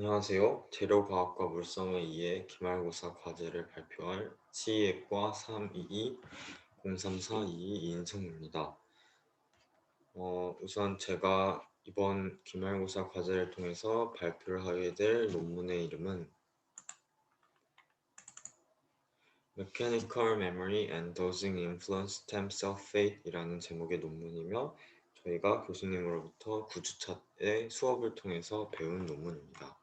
안녕하세요. 재료과학과 물성을 2의 기말고사 과제를 발표할 치의과 322-0342 이인성입니다. 우선 제가 이번 기말고사 과제를 통해서 발표를 하게 될 논문의 이름은 Mechanical Memory and Dosing Influence Stem Cell Fate 이라는 제목의 논문이며 저희가 교수님으로부터 9주차의 수업을 통해서 배운 논문입니다.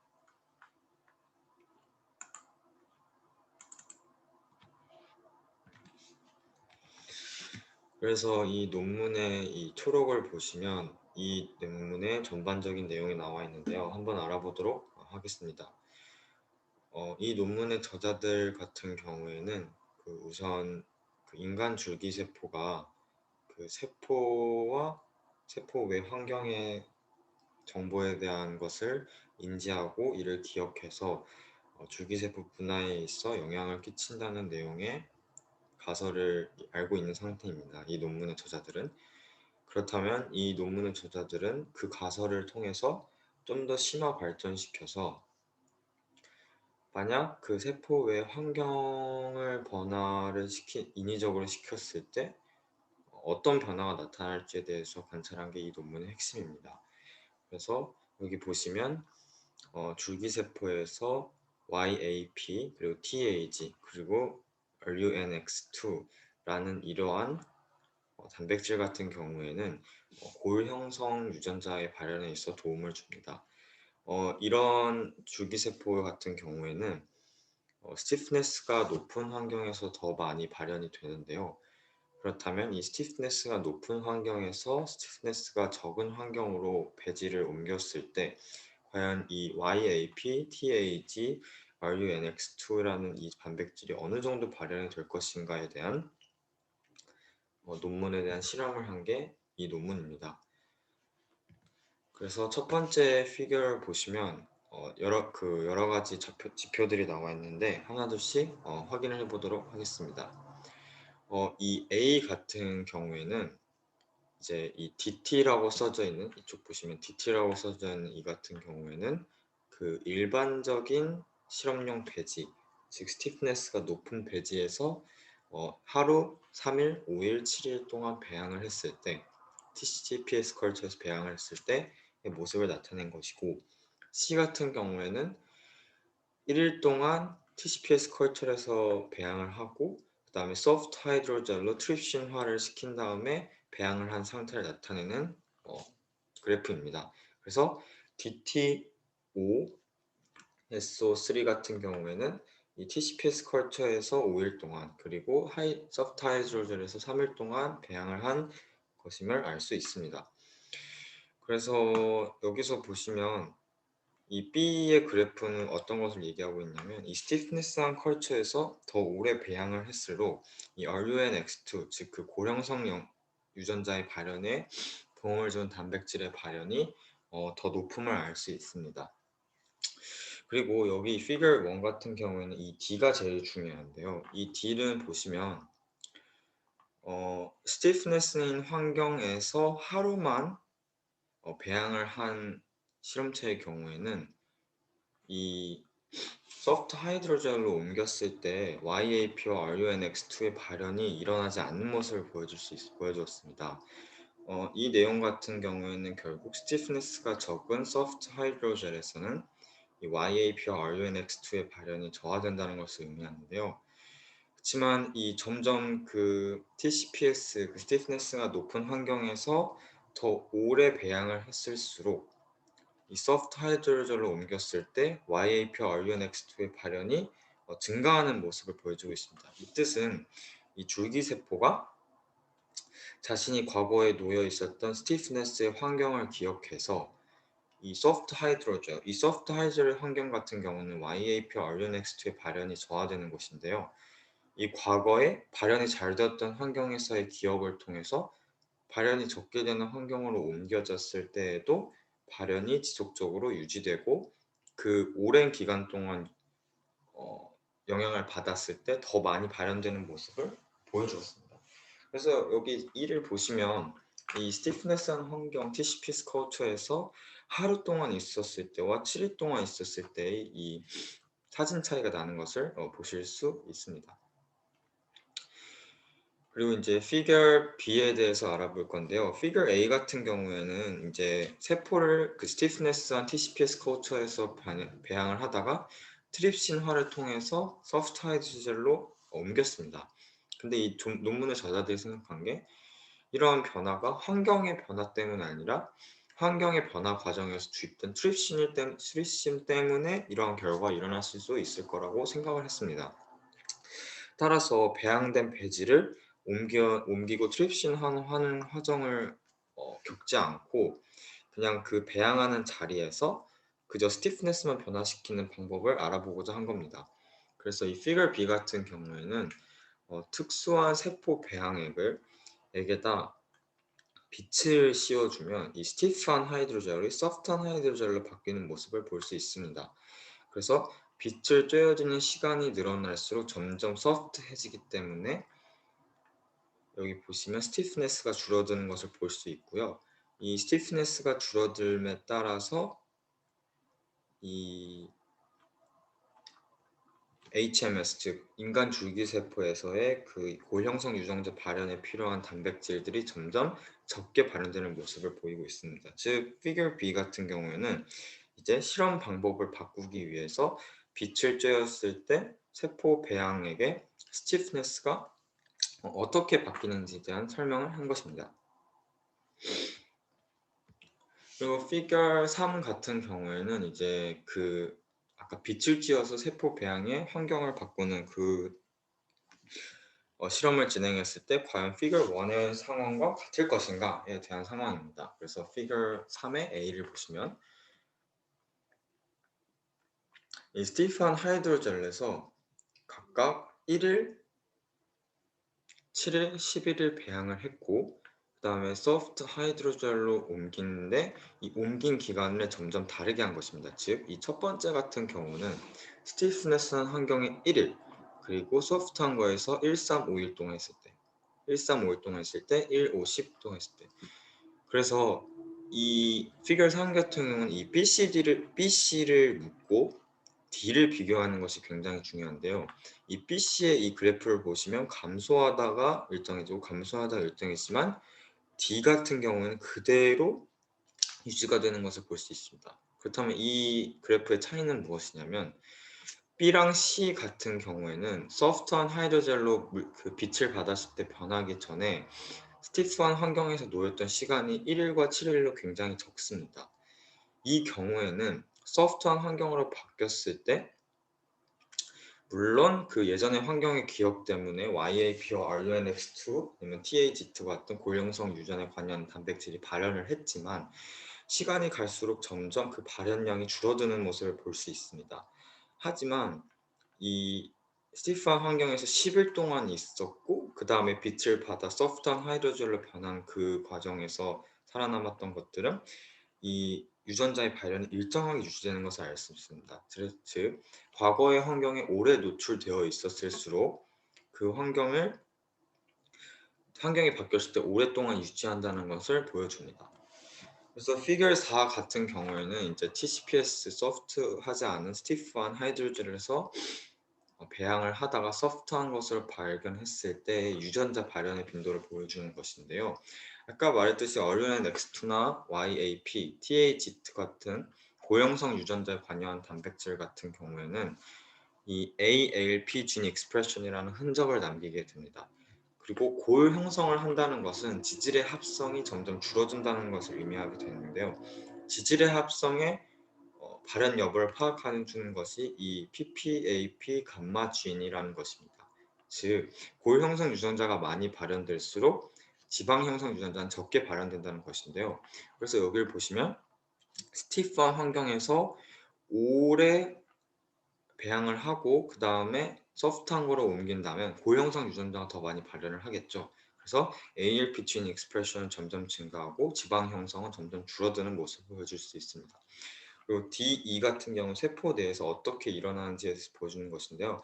그래서 이 논문의 이 초록을 보시면 이 논문의 전반적인 내용이 나와 있는데요. 한번 알아보도록 하겠습니다. 이 논문의 저자들 같은 경우에는 우선 인간 줄기세포가 세포와 세포 외 환경의 정보에 대한 것을 인지하고 이를 기억해서 줄기세포 분화에 있어 영향을 끼친다는 내용의 가설을 알고 있는 상태입니다. 이 논문의 저자들은. 그렇다면 이 논문의 저자들은 그 가설을 통해서 좀 더 심화 발전시켜서 만약 그 세포 외 환경을 변화를 인위적으로 시켰을 때 어떤 변화가 나타날지에 대해서 관찰한 게 이 논문의 핵심입니다. 그래서 여기 보시면 줄기세포에서 YAP 그리고 TAG 그리고 RUNX2라는 이러한 단백질 같은 경우에는 골 형성 유전자의 발현에 있어 도움을 줍니다. 이런 줄기세포 같은 경우에는 스티프네스가 높은 환경에서 더 많이 발현이 되는데요. 그렇다면 이 스티프네스가 높은 환경에서 스티프네스가 적은 환경으로 배지를 옮겼을 때 과연 이 YAP, TAG, RUNX2라는 이 단백질이 어느 정도 발현이 될 것인가에 대한 논문에 대한 실험을 한 게 이 논문입니다. 그래서 첫 번째 피규어를 보시면 여러 가지 지표들이 나와 있는데 하나둘씩 확인을 해보도록 하겠습니다. 이 A 같은 경우에는 이제 이 DT라고 써져 있는 이쪽 보시면 DT라고 써져 있는 이 같은 경우에는 그 일반적인 실험용 배지, 즉 스티프네스가 높은 배지에서 하루 3일, 5일, 7일 동안 배양을 했을 때 TCPS 컬처에서 배양을 했을 때의 모습을 나타낸 것이고 C 같은 경우에는 1일 동안 TCPS 컬처에서 배양을 하고 그 다음에 소프트 하이드로젤로 트립신화를 시킨 다음에 배양을 한 상태를 나타내는 그래프입니다. 그래서 DT5 SO3 같은 경우에는 이 TCPS 컬처에서 5일 동안 그리고 소프트 하이드로젤에서 3일 동안 배양을 한 것임을 알 수 있습니다. 그래서 여기서 보시면 이 B의 그래프는 어떤 것을 얘기하고 있냐면 이 스티프니스한 컬처에서 더 오래 배양을 했을수록 이 RUNX2 즉 그 고형성 유전자의 발현에 도움을 준 단백질의 발현이 더 높음을 알 수 있습니다. 그리고 여기 피겨 1 같은 경우에는 이 D가 제일 중요한데요. 이 D는 보시면 스티프니스인 환경에서 하루만 배양을 한 실험체의 경우에는 이 소프트 하이드로젤로 옮겼을 때 YAP와 RUNX2의 발현이 일어나지 않는 모습을 보여주었습니다. 이 내용 같은 경우에는 결국 스티프니스가 적은 소프트 하이드로젤에서는 이 YAP와 RUNX2의 발현이 저하된다는 것을 의미하는데요. 그렇지만 이 점점 그 TCPS, 그 스티프니스가 높은 환경에서 더 오래 배양을 했을수록 이 소프트 하이드로젤로 옮겼을 때 YAP와 RUNX2의 발현이 증가하는 모습을 보여주고 있습니다. 이 뜻은 이 줄기세포가 자신이 과거에 놓여 있었던 스티프네스의 환경을 기억해서 이 소프트 하이드로젤 환경 같은 경우는 YAP와 RUNX2의 발현이 저하되는 것인데요. 이 과거에 발현이 잘 되었던 환경에서의 기억을 통해서 발현이 적게 되는 환경으로 옮겨졌을 때에도 발현이 지속적으로 유지되고 그 오랜 기간 동안 영향을 받았을 때 더 많이 발현되는 모습을 보여주었습니다. 그래서 여기 1을 보시면 이 스티프네스한 환경 TCPS 컬처에서 하루 동안 있었을 때와 7일 동안 있었을 때의 이 사진 차이가 나는 것을 보실 수 있습니다. 그리고 이제 figure B에 대해서 알아볼 건데요. figure A 같은 경우에는 이제 세포를 그 stiffness한 TCPS 컬처에서 배양을 하다가 트립신화를 통해서 soft 하이드로젤로 옮겼습니다. 근데 이 논문의 저자들이 생각한 게 이러한 변화가 환경의 변화 때문이 아니라 환경의 변화 과정에서 주입된 트립신 때문에 이러한 결과가 일어날 수 있을 거라고 생각을 했습니다. 따라서 배양된 배지를 옮기고 트립신하는 과정을 겪지 않고 그냥 그 배양하는 자리에서 그저 스티프네스만 변화시키는 방법을 알아보고자 한 겁니다. 그래서 이 figure B 같은 경우에는 특수한 세포 배양액을 액에다 빛을 씌워주면 이 스티프한 하이드로젤이 소프트한 하이드로젤로 바뀌는 모습을 볼 수 있습니다. 그래서 빛을 쬐어지는 시간이 늘어날수록 점점 소프트해지기 때문에 여기 보시면 스티프네스가 줄어드는 것을 볼 수 있고요. 이 스티프네스가 줄어들음에 따라서 이 HMS 즉 인간 줄기세포에서의 그 고형성 유전자 발현에 필요한 단백질들이 점점 적게 발현되는 모습을 보이고 있습니다. 즉 figure B 같은 경우에는 이제 실험 방법을 바꾸기 위해서 빛을 쬐었을 때 세포 배양액의 스티프네스가 어떻게 바뀌는지에 대한 설명을 한 것입니다. 그리고 figure 3 같은 경우에는 이제 그 아까 빛을 쬐어서 세포 배양의 환경을 바꾸는 그 실험을 진행했을 때 과연 figure 1의 상황과 같을 것인가에 대한 상황입니다. 그래서 figure 3의 A를 보시면 이 스티프한 하이드로젤에서 각각 1일, 7일, 11일 배양을 했고 그 다음에 소프트 하이드로젤로 옮기는데 이 옮긴 기간을 점점 다르게 한 것입니다. 즉, 이 첫 번째 같은 경우는 스티프네스한 환경의 1일 그리고 소프트한 거에서 1, 3, 5일 동안 했을 때 1, 3, 5일 동안 했을 때 1, 5, 10 동안 했을 때 그래서 이 피겨 3 같은 경우는 이 BC를 묻고 D를 비교하는 것이 굉장히 중요한데요. 이 BC의 이 그래프를 보시면 감소하다가 일정해지고 감소하다가 일정했지만 D 같은 경우에는 그대로 유지가 되는 것을 볼 수 있습니다. 그렇다면 이 그래프의 차이는 무엇이냐면 B랑 C 같은 경우에는 소프트한 하이드로젤로 그 빛을 받았을 때 변하기 전에 스티프한 환경에서 놓였던 시간이 1일과 7일로 굉장히 적습니다. 이 경우에는 소프트한 환경으로 바뀌었을 때 물론 그 예전의 환경의 기억 때문에 YAP와 RUNX2 아니면 TAZ 같은 고형성 유전에 관여하는 단백질이 발현을 했지만 시간이 갈수록 점점 그 발현량이 줄어드는 모습을 볼 수 있습니다. 하지만 이 스티프한 환경에서 10일 동안 있었고 그 다음에 빛을 받아 소프트한 하이드로젤로 변한 그 과정에서 살아남았던 것들은 이 유전자의 발현이 일정하게 유지되는 것을 알 수 있습니다. 즉 과거의 환경에 오래 노출되어 있었을수록 그 환경이 바뀌었을 때 오랫동안 유지한다는 것을 보여줍니다. 그래서 figure 4 같은 경우에는 이제 TCPS 소프트하지 않은 스티프한 하이드로젤에서 배양을 하다가 소프트한 것을 발견했을 때 유전자 발현의 빈도를 보여주는 것인데요. 아까 말했듯이 RUNX2나 YAP, TAZ 같은 고형성 유전자에 관여한 단백질 같은 경우에는 이 ALP 진 익스프레션이라는 흔적을 남기게 됩니다. 그리고 골 형성을 한다는 것은 지질의 합성이 점점 줄어든다는 것을 의미하게 되는데요. 지질의 합성의 발현 여부를 파악하는 주는 것이 이 PPAP 감마 주인이라는 것입니다. 즉, 골 형성 유전자가 많이 발현될수록 지방 형성 유전자는 적게 발현된다는 것인데요. 그래서 여기를 보시면 스티프한 환경에서 오래 배양을 하고 그 다음에 소프트한 거로 옮긴다면 고형성 유전자가 더 많이 발현을 하겠죠. 그래서 ALP 진 익스프레션은 점점 증가하고 지방 형성은 점점 줄어드는 모습을 보여줄 수 있습니다. 그리고 D2 같은 경우 세포 내에서 어떻게 일어나는지에 대해서 보여주는 것인데요.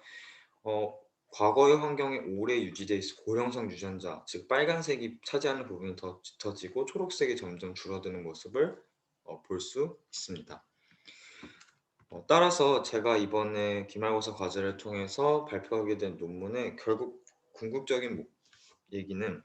과거의 환경에 오래 유지되어 있어 고형성 유전자, 즉 빨간색이 차지하는 부분이 더 짙어지고 초록색이 점점 줄어드는 모습을 볼 수 있습니다. 따라서 제가 이번에 기말고사 과제를 통해서 발표하게 된 논문의 결국 궁극적인 얘기는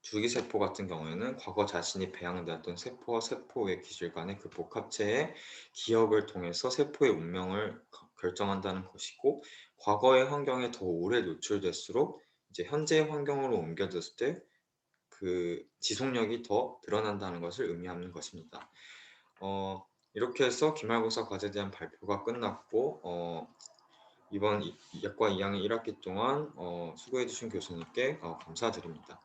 줄기세포 같은 경우에는 과거 자신이 배양되었던 세포와 세포의 기질 간의 그 복합체의 기억을 통해서 세포의 운명을 결정한다는 것이고, 과거의 환경에 더 오래 노출될수록 이제 현재의 환경으로 옮겨졌을 때 그 지속력이 더 드러난다는 것을 의미하는 것입니다. 이렇게 해서 기말고사 과제에 대한 발표가 끝났고, 이번 이과 2학년 1학기 동안 수고해 주신 교수님께 감사드립니다.